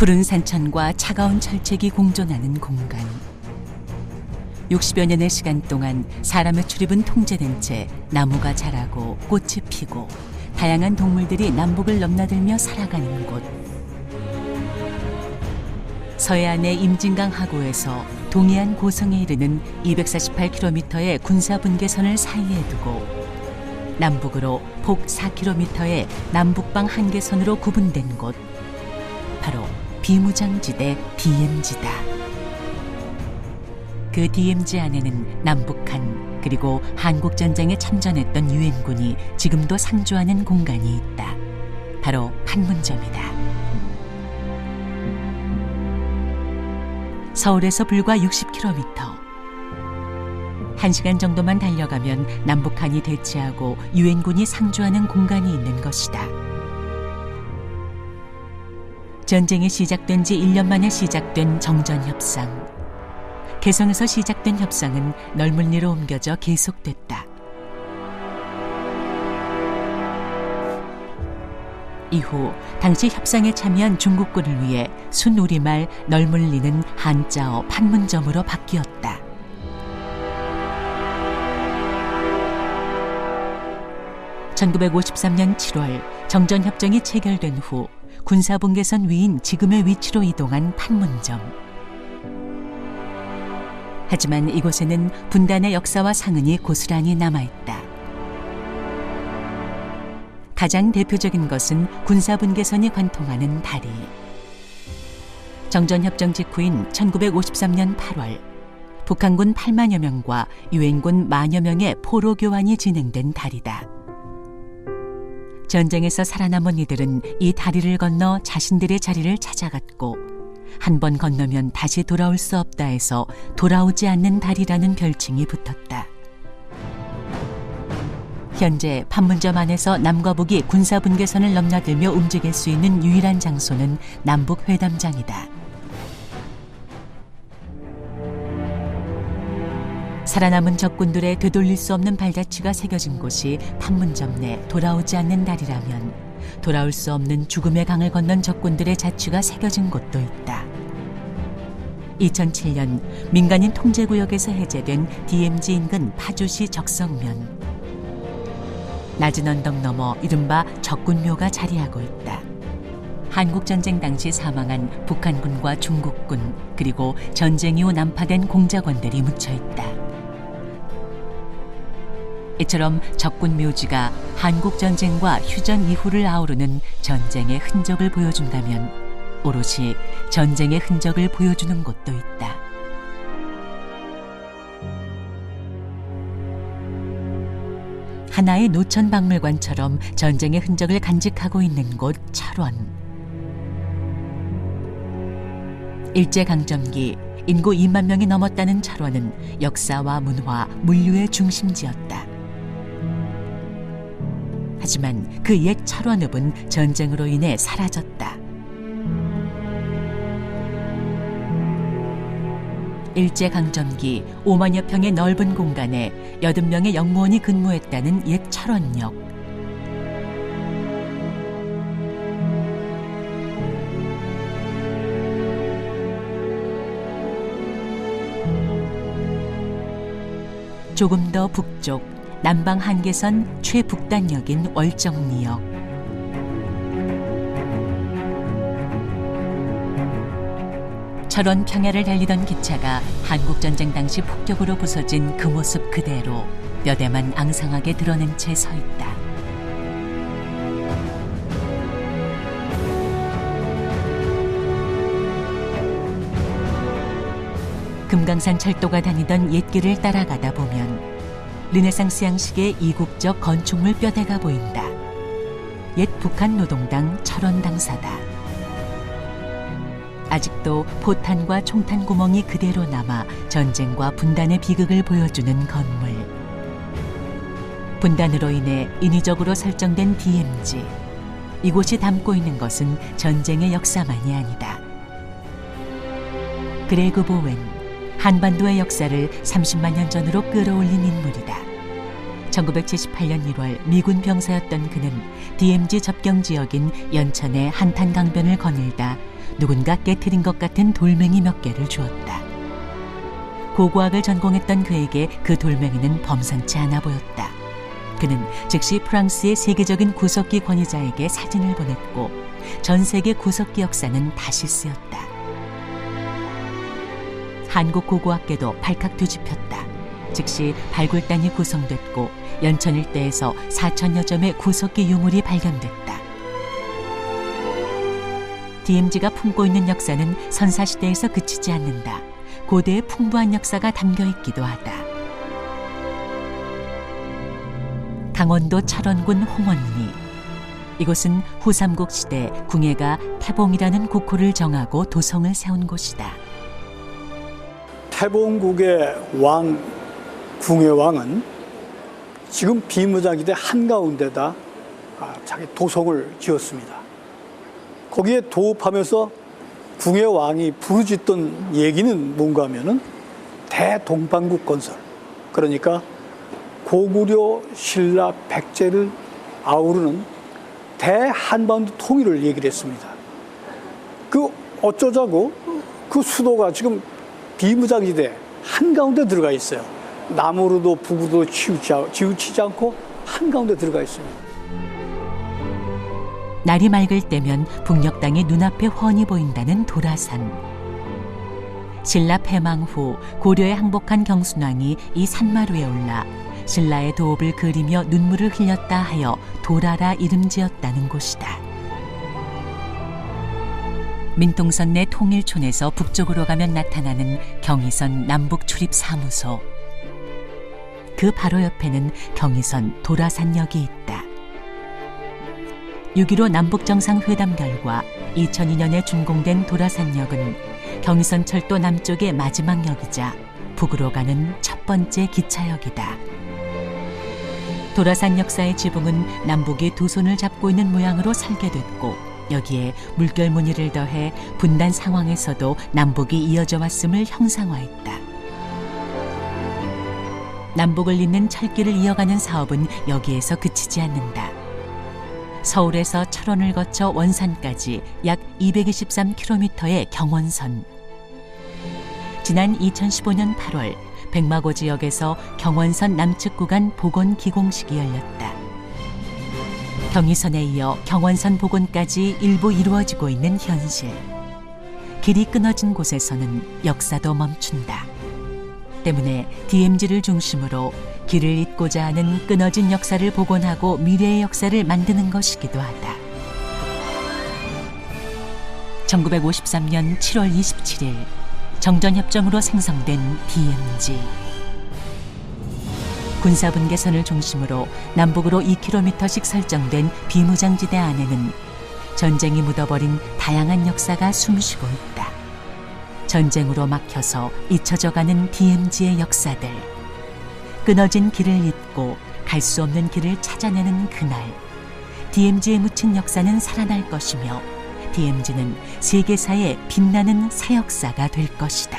푸른 산천과 차가운 철책이 공존하는 공간. 60여 년의 시간 동안 사람의 출입은 통제된 채 나무가 자라고 꽃이 피고 다양한 동물들이 남북을 넘나들며 살아가는 곳. 서해안의 임진강 하구에서 동해안 고성에 이르는 248km의 군사분계선을 사이에 두고 남북으로 폭 4km의 남북방 한계선으로 구분된 곳. 바로 비무장지대 DMZ다. 그 DMZ 안에는 남북한 그리고 한국전쟁에 참전했던 유엔군이 지금도 상주하는 공간이 있다. 바로 판문점이다. 서울에서 불과 60km. 1시간 정도만 달려가면 남북한이 대치하고 유엔군이 상주하는 공간이 있는 것이다. 전쟁이 시작된 지 1년 만에 시작된 정전협상. 개성에서 시작된 협상은 널물리로 옮겨져 계속됐다. 이후 당시 협상에 참여한 중국군을 위해 순우리말 널물리는 한자어 판문점으로 바뀌었다. (1953년 7월) 정전협정이 체결된 후 군사분계선 위인 지금의 위치로 이동한 판문점. 하지만 이곳에는 분단의 역사와 상흔이 고스란히 남아있다. 가장 대표적인 것은 군사분계선이 관통하는 다리. 정전협정 직후인 1953년 8월 북한군 8만여 명과 유엔군 만여 명의 포로 교환이 진행된 다리다. 전쟁에서 살아남은 이들은 이 다리를 건너 자신들의 자리를 찾아갔고 한 번 건너면 다시 돌아올 수 없다 해서 돌아오지 않는 다리라는 별칭이 붙었다. 현재 판문점 안에서 남과 북이 군사분계선을 넘나들며 움직일 수 있는 유일한 장소는 남북회담장이다. 살아남은 적군들의 되돌릴 수 없는 발자취가 새겨진 곳이 판문점 내 돌아오지 않는 다리라면 돌아올 수 없는 죽음의 강을 건넌 적군들의 자취가 새겨진 곳도 있다. 2007년 민간인 통제구역에서 해제된 DMZ 인근 파주시 적성면. 낮은 언덕 너머 이른바 적군묘가 자리하고 있다. 한국전쟁 당시 사망한 북한군과 중국군 그리고 전쟁 이후 난파된 공작원들이 묻혀있다. 이처럼 적군 묘지가 한국전쟁과 휴전 이후를 아우르는 전쟁의 흔적을 보여준다면 오롯이 전쟁의 흔적을 보여주는 곳도 있다. 하나의 노천박물관처럼 전쟁의 흔적을 간직하고 있는 곳 철원. 일제강점기 인구 2만 명이 넘었다는 철원은 역사와 문화, 물류의 중심지였다. 하지만 그 옛 철원읍은 전쟁으로 인해 사라졌다. 일제강점기 5만여 평의 넓은 공간에 80명의 영무원이 근무했다는 옛 철원역. 조금 더 북쪽 남방 한계선 최북단역인 월정리역. 철원 평야를 달리던 기차가 한국전쟁 당시 폭격으로 부서진 그 모습 그대로 뼈대만 앙상하게 드러낸 채 서 있다. 금강산 철도가 다니던 옛길을 따라가다 보면 르네상스 양식의 이국적 건축물 뼈대가 보인다. 옛 북한 노동당 철원 당사다. 아직도 포탄과 총탄 구멍이 그대로 남아 전쟁과 분단의 비극을 보여주는 건물. 분단으로 인해 인위적으로 설정된 DMZ. 이곳이 담고 있는 것은 전쟁의 역사만이 아니다. 그레그 보웬, 한반도의 역사를 30만 년 전으로 끌어올린 인물이다. 1978년 1월 미군 병사였던 그는 DMZ 접경 지역인 연천의 한탄강변을 거닐다 누군가 깨트린 것 같은 돌멩이 몇 개를 주었다. 고고학을 전공했던 그에게 그 돌멩이는 범상치 않아 보였다. 그는 즉시 프랑스의 세계적인 구석기 권위자에게 사진을 보냈고 전 세계 구석기 역사는 다시 쓰였다. 한국 고고학계도 발칵 뒤집혔다. 즉시 발굴단이 구성됐고 연천 일대에서 4,000여 점의 구석기 유물이 발견됐다. DMZ가 품고 있는 역사는 선사시대에서 그치지 않는다. 고대의 풍부한 역사가 담겨 있기도 하다. 강원도 철원군 홍원리. 이곳은 후삼국 시대 궁예가 태봉이라는 국호를 정하고 도성을 세운 곳이다. 태봉국의 왕, 궁예왕은 지금 비무장지대 한가운데다 자기 도성을 지었습니다. 거기에 도읍하면서 궁예왕이 부르짖던 얘기는 뭔가 하면은 대동방국 건설, 그러니까 고구려, 신라, 백제를 아우르는 대한반도 통일을 얘기를 했습니다. 그 어쩌자고 그 수도가 지금 비무장지대 한가운데 들어가 있어요. 남으로도 북으로도 치우치지 않고 한가운데 들어가 있습니다. 날이 맑을 때면 북녘 땅이 눈앞에 훤히 보인다는 도라산. 신라 패망 후 고려에 항복한 경순왕이 이 산마루에 올라 신라의 도읍을 그리며 눈물을 흘렸다 하여 도라라 이름 지었다는 곳이다. 민통선 내 통일촌에서 북쪽으로 가면 나타나는 경의선 남북 출입 사무소. 그 바로 옆에는 경의선 도라산역이 있다. 6.15 남북정상회담 결과 2002년에 준공된 도라산역은 경의선 철도 남쪽의 마지막 역이자 북으로 가는 첫 번째 기차역이다. 도라산 역사의 지붕은 남북이 두 손을 잡고 있는 모양으로 설계됐고 여기에 물결 무늬를 더해 분단 상황에서도 남북이 이어져 왔음을 형상화했다. 남북을 잇는 철길을 이어가는 사업은 여기에서 그치지 않는다. 서울에서 철원을 거쳐 원산까지 약 223km의 경원선. 지난 2015년 8월 백마고 지역에서 경원선 남측 구간 복원 기공식이 열렸다. 경의선에 이어 경원선 복원까지 일부 이루어지고 있는 현실. 길이 끊어진 곳에서는 역사도 멈춘다. 때문에 DMZ를 중심으로 길을 잇고자 하는 끊어진 역사를 복원하고 미래의 역사를 만드는 것이기도 하다. 1953년 7월 27일 정전협정으로 생성된 DMZ. 군사분계선을 중심으로 남북으로 2km씩 설정된 비무장지대 안에는 전쟁이 묻어버린 다양한 역사가 숨쉬고 있다. 전쟁으로 막혀서 잊혀져가는 DMZ의 역사들. 끊어진 길을 잇고 갈 수 없는 길을 찾아내는 그날, DMZ에 묻힌 역사는 살아날 것이며 DMZ는 세계사의 빛나는 새 역사가 될 것이다.